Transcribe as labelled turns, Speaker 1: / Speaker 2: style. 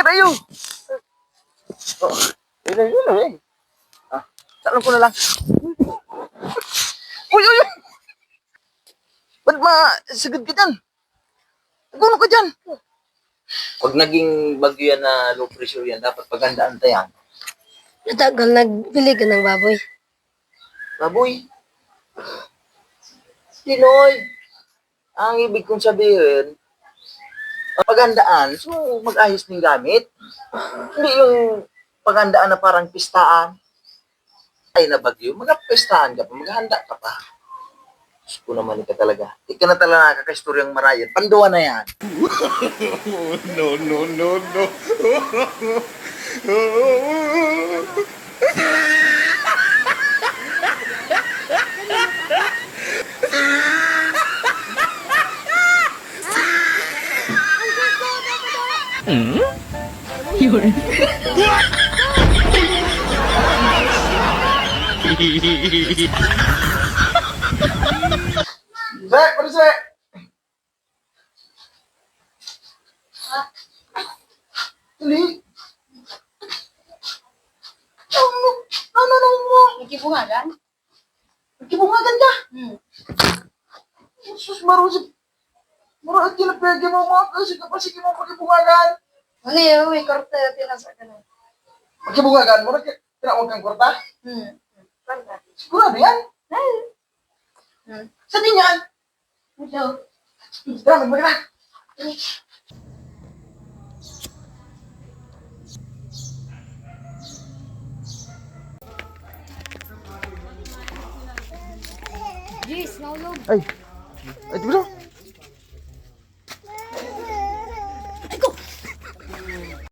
Speaker 1: rayo. Oh, yun eh. Ah, salam ko na lang. Uy, uy, uy! Ba't masagad ka dyan? Naguno ka dyan. Pag naging bagyo yan na low pressure yan, dapat paghandaan tayo yan.
Speaker 2: Natagal nagbili ka ng baboy.
Speaker 1: Baboy. Pinoy. Ang ibig kong sabihin, ang paghandaan, so mag-ayos ng gamit. Hindi yung paghandaan na parang pistaan. Ay na bagyo, mag-pistaan ka pa, maghanda ka pa. Diyos ko naman ka talaga. Di ka na talaga nakakastoryang marayan. Panduan na yan.
Speaker 3: No, no, no, no.
Speaker 1: Sek, pada sek. Dali. Ano mo?
Speaker 2: Nagkibungagan?
Speaker 1: Nagkibungagan ka? Sus, marusip. Marusip kinapagyan mo mga kasi kapasik mo pagkibungagan.
Speaker 2: Ano yun? May korte tinasa ka na.
Speaker 1: Pagkibungagan mo, kinawag kang kwarta? Sigurado yan? Sa din yan?
Speaker 2: Ito.
Speaker 1: Tara, magmagana.
Speaker 2: Jeez, naulog.
Speaker 1: Ay, di ba?